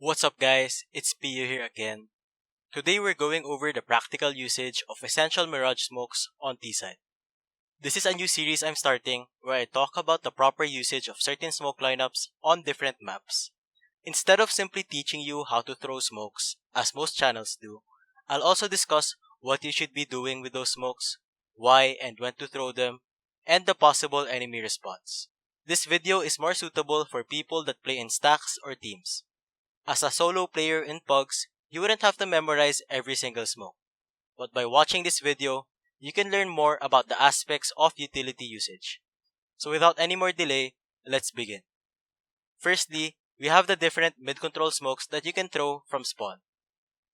What's up guys, it's Pio here again. Today we're going over the practical usage of essential Mirage Smokes on T-side. This is a new series I'm starting where I talk about the proper usage of certain smoke lineups on different maps. Instead of simply teaching you how to throw smokes, as most channels do, I'll also discuss what you should be doing with those smokes, why and when to throw them, and the possible enemy response. This video is more suitable for people that play in stacks or teams. As a solo player in Pugs, you wouldn't have to memorize every single smoke. But by watching this video, you can learn more about the aspects of utility usage. So without any more delay, let's begin. Firstly, we have the different mid-control smokes that you can throw from spawn.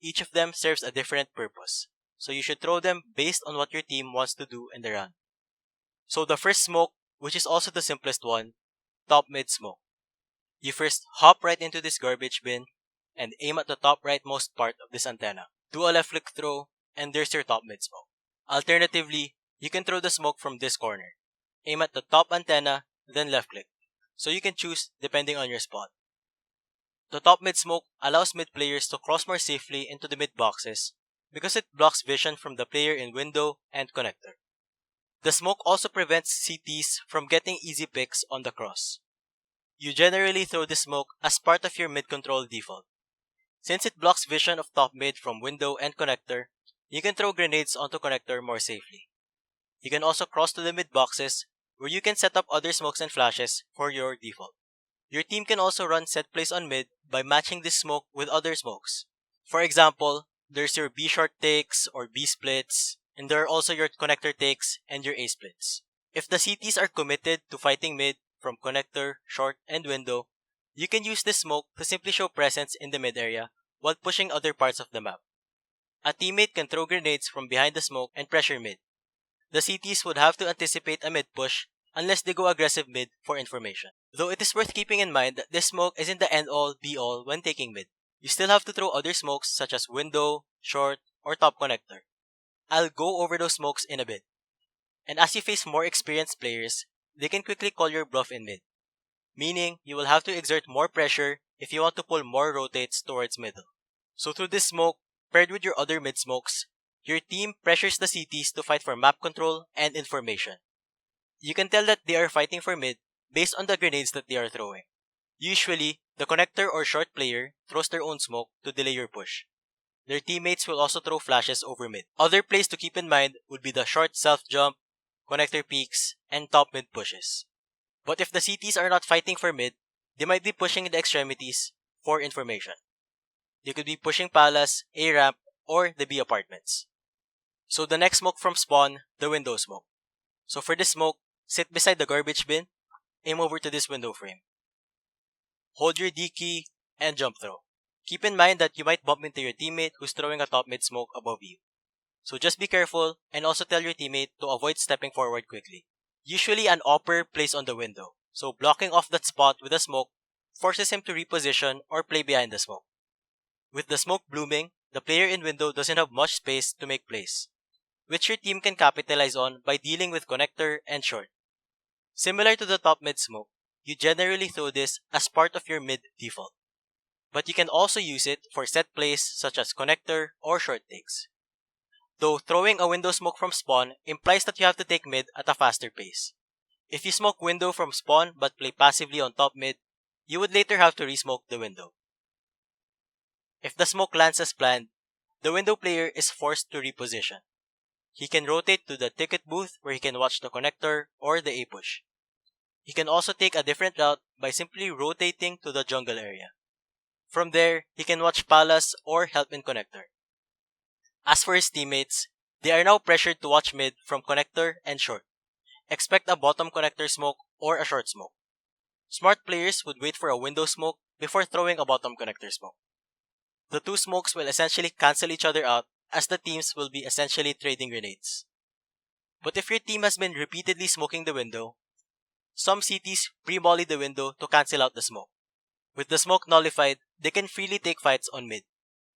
Each of them serves a different purpose, so you should throw them based on what your team wants to do in the run. So the first smoke, which is also the simplest one, top mid smoke. You first hop right into this garbage bin and aim at the top rightmost part of this antenna. Do a left click throw and there's your top mid smoke. Alternatively, you can throw the smoke from this corner. Aim at the top antenna, then left click. So you can choose depending on your spot. The top mid smoke allows mid players to cross more safely into the mid boxes because it blocks vision from the player in window and connector. The smoke also prevents CTs from getting easy picks on the cross. You generally throw the smoke as part of your mid control default. Since it blocks vision of top mid from window and connector, you can throw grenades onto connector more safely. You can also cross to the mid boxes where you can set up other smokes and flashes for your default. Your team can also run set plays on mid by matching this smoke with other smokes. For example, there's your B short takes or B splits, and there are also your connector takes and your A splits. If the CTs are committed to fighting mid from connector, short, and window, you can use this smoke to simply show presence in the mid area while pushing other parts of the map. A teammate can throw grenades from behind the smoke and pressure mid. The CTs would have to anticipate a mid push unless they go aggressive mid for information. Though it is worth keeping in mind that this smoke isn't the end-all be-all when taking mid. You still have to throw other smokes such as window, short, or top connector. I'll go over those smokes in a bit. And as you face more experienced players, they can quickly call your bluff in mid, meaning you will have to exert more pressure if you want to pull more rotates towards middle. So through this smoke, paired with your other mid smokes, your team pressures the CTs to fight for map control and information. You can tell that they are fighting for mid based on the grenades that they are throwing. Usually, the connector or short player throws their own smoke to delay your push. Their teammates will also throw flashes over mid. Other plays to keep in mind would be the short self-jump, connector peeks, and top mid pushes. But if the CTs are not fighting for mid, they might be pushing in the extremities for information. They could be pushing Palace, A ramp, or the B apartments. So the next smoke from spawn, the window smoke. So for this smoke, sit beside the garbage bin, aim over to this window frame. Hold your D key, and jump throw. Keep in mind that you might bump into your teammate who's throwing a top mid smoke above you. So just be careful and also tell your teammate to avoid stepping forward quickly. Usually an opper plays on the window, so blocking off that spot with a smoke forces him to reposition or play behind the smoke. With the smoke blooming, the player in window doesn't have much space to make plays, which your team can capitalize on by dealing with connector and short. Similar to the top mid smoke, you generally throw this as part of your mid default, but you can also use it for set plays such as connector or short takes. Though throwing a window smoke from spawn implies that you have to take mid at a faster pace. If you smoke window from spawn but play passively on top mid, you would later have to resmoke the window. If the smoke lands as planned, the window player is forced to reposition. He can rotate to the ticket booth where he can watch the connector or the A push. He can also take a different route by simply rotating to the jungle area. From there, he can watch Palace or help in connector. As for his teammates, they are now pressured to watch mid from connector and short. Expect a bottom connector smoke or a short smoke. Smart players would wait for a window smoke before throwing a bottom connector smoke. The two smokes will essentially cancel each other out as the teams will be essentially trading grenades. But if your team has been repeatedly smoking the window, some CTs pre-molly the window to cancel out the smoke. With the smoke nullified, they can freely take fights on mid.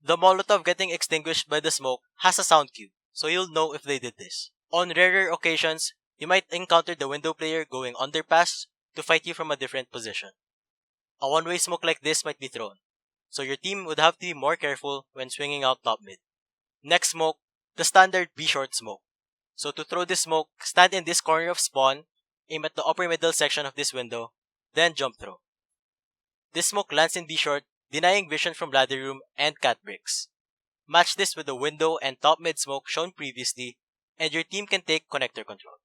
The Molotov getting extinguished by the smoke has a sound cue, so you'll know if they did this. On rarer occasions, you might encounter the window player going underpass to fight you from a different position. A one-way smoke like this might be thrown, so your team would have to be more careful when swinging out top mid. Next smoke, the standard B short smoke. So to throw this smoke, stand in this corner of spawn, aim at the upper middle section of this window, then jump throw. This smoke lands in B short, denying vision from ladder room and cat bricks. Match this with the window and top mid smoke shown previously, and your team can take connector control.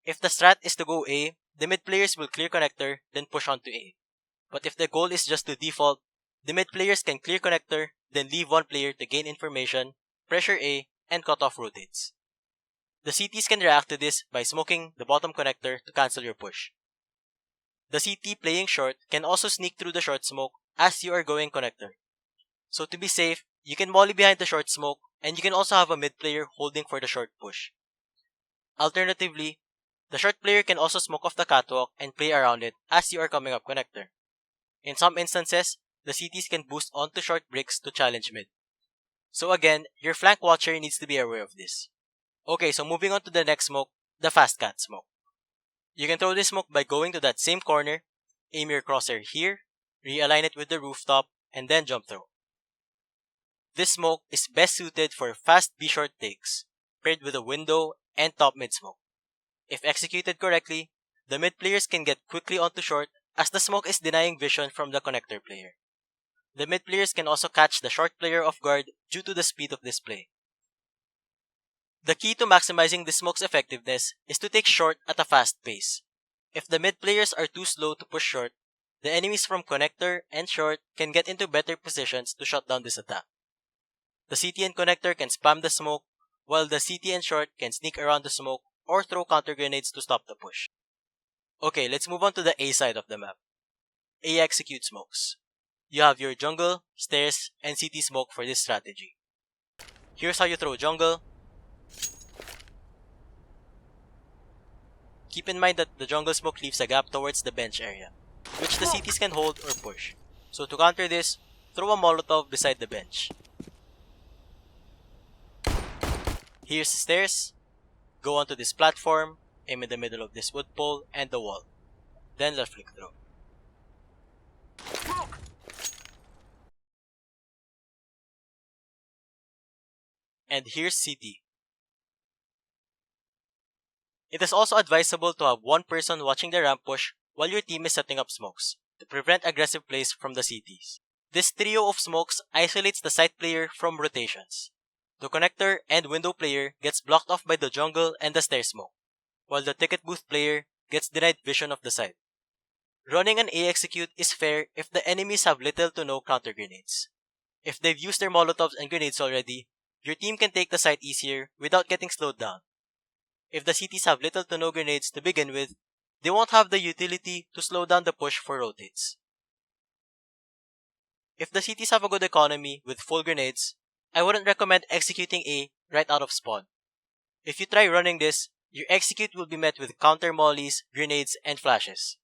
If the strat is to go A, the mid players will clear connector, then push on to A. But if the goal is just to default, the mid players can clear connector, then leave one player to gain information, pressure A, and cut off rotates. The CTs can react to this by smoking the bottom connector to cancel your push. The CT playing short can also sneak through the short smoke as you are going connector. So to be safe, you can molly behind the short smoke, and you can also have a mid player holding for the short push. Alternatively, the short player can also smoke off the catwalk and play around it as you are coming up connector. In some instances, the CTs can boost onto short bricks to challenge mid. So again, your flank watcher needs to be aware of this. Okay, so moving on to the next smoke, the fast cat smoke. You can throw this smoke by going to that same corner, aim your crosshair here, realign it with the rooftop, and then jump throw. This smoke is best suited for fast B short takes, paired with a window and top mid smoke. If executed correctly, the mid players can get quickly onto short as the smoke is denying vision from the connector player. The mid players can also catch the short player off guard due to the speed of this play. The key to maximizing this smoke's effectiveness is to take short at a fast pace. If the mid players are too slow to push short, the enemies from connector and short can get into better positions to shut down this attack. The CT and connector can spam the smoke, while the CT and short can sneak around the smoke or throw counter grenades to stop the push. Okay, let's move on to the A side of the map. A execute smokes. You have your jungle, stairs, and CT smoke for this strategy. Here's how you throw jungle. Keep in mind that the jungle smoke leaves a gap towards the bench area, which the CTs can hold or push. So to counter this, throw a molotov beside the bench. Here's the stairs. Go onto this platform, aim in the middle of this wood pole and the wall. Then left click throw. And here's CT. It is also advisable to have one person watching the ramp push while your team is setting up smokes, to prevent aggressive plays from the CTs. This trio of smokes isolates the site player from rotations. The connector and window player gets blocked off by the jungle and the stair smoke, while the ticket booth player gets denied vision of the site. Running an A execute is fair if the enemies have little to no counter grenades. If they've used their molotovs and grenades already, your team can take the site easier without getting slowed down. If the CTs have little to no grenades to begin with, they won't have the utility to slow down the push for rotates. If the CTs have a good economy with full grenades, I wouldn't recommend executing A right out of spawn. If you try running this, your execute will be met with counter mollies, grenades, and flashes.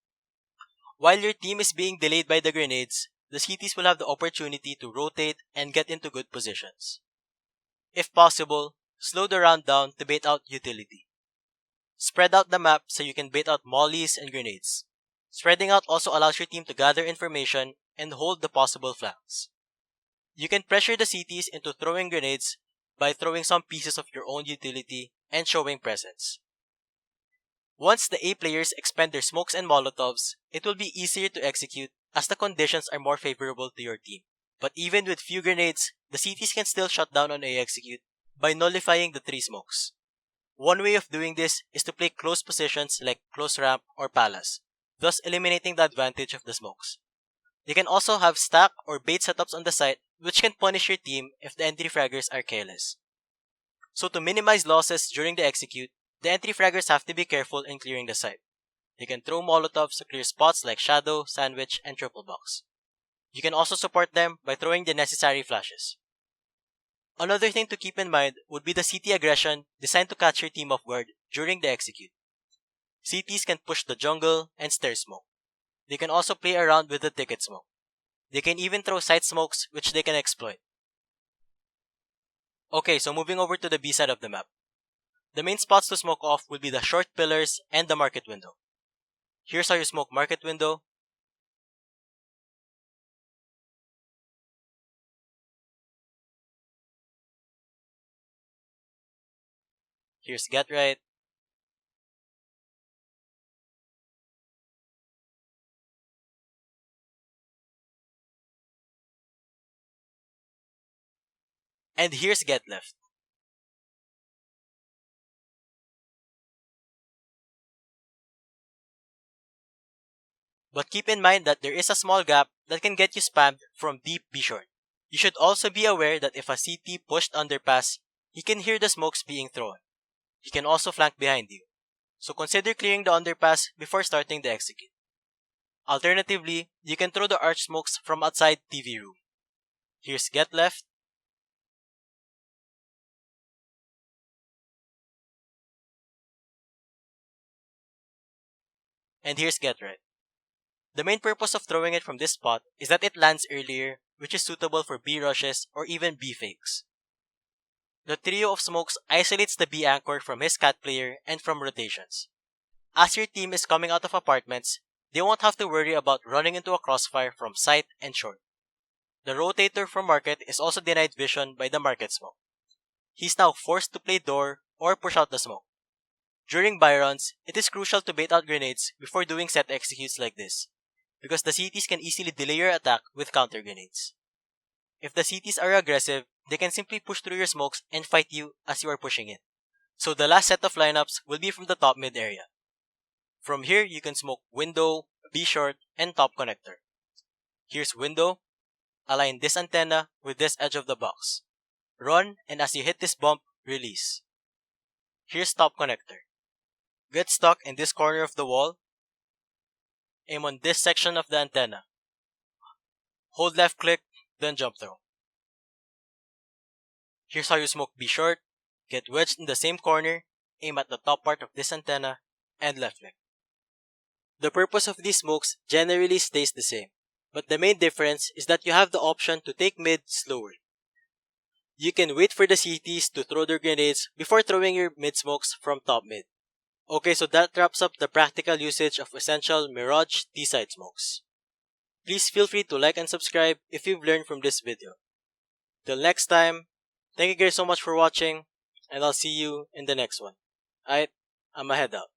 While your team is being delayed by the grenades, the CTs will have the opportunity to rotate and get into good positions. If possible, slow the round down to bait out utility. Spread out the map so you can bait out mollies and grenades. Spreading out also allows your team to gather information and hold the possible flanks. You can pressure the CTs into throwing grenades by throwing some pieces of your own utility and showing presence. Once the A players expend their smokes and molotovs, it will be easier to execute as the conditions are more favorable to your team. But even with few grenades, the CTs can still shut down on A execute by nullifying the 3 smokes. One way of doing this is to play close positions like close ramp or palace, thus eliminating the advantage of the smokes. You can also have stack or bait setups on the site which can punish your team if the entry fraggers are careless. So to minimize losses during the execute, the entry fraggers have to be careful in clearing the site. You can throw molotovs to clear spots like shadow, sandwich, and triple box. You can also support them by throwing the necessary flashes. Another thing to keep in mind would be the CT aggression designed to catch your team off guard during the execute. CTs can push the jungle and stair smoke. They can also play around with the ticket smoke. They can even throw side smokes which they can exploit. Okay, so moving over to the B side of the map. The main spots to smoke off will be the short pillars and the market window. Here's how you smoke market window. Here's get right. And here's get left. But keep in mind that there is a small gap that can get you spammed from deep B short. You should also be aware that if a CT pushed underpass, he can hear the smokes being thrown. He can also flank behind you. So consider clearing the underpass before starting the execute. Alternatively, you can throw the arch smokes from outside TV room. Here's get left, and here's get right. The main purpose of throwing it from this spot is that it lands earlier, which is suitable for B rushes or even B fakes. The trio of smokes isolates the B anchor from his cat player and from rotations. As your team is coming out of apartments, they won't have to worry about running into a crossfire from site and short. The rotator from market is also denied vision by the market smoke. He's now forced to play door or push out the smoke. During buy runs, it is crucial to bait out grenades before doing set executes like this, because the CTs can easily delay your attack with counter grenades. If the CTs are aggressive, they can simply push through your smokes and fight you as you are pushing in. So the last set of lineups will be from the top mid area. From here, you can smoke window, B short, and top connector. Here's window. Align this antenna with this edge of the box. Run, and as you hit this bump, release. Here's top connector. Get stuck in this corner of the wall. Aim on this section of the antenna. Hold left click, then jump throw. Here's how you smoke B short. Get wedged in the same corner, aim at the top part of this antenna, and left click. The purpose of these smokes generally stays the same, but the main difference is that you have the option to take mid slower. You can wait for the CTs to throw their grenades before throwing your mid smokes from top mid. Okay, so that wraps up the practical usage of essential Mirage T-side smokes. Please feel free to like and subscribe if you've learned from this video. Till next time, thank you guys so much for watching, and I'll see you in the next one. Alright, I'ma head out.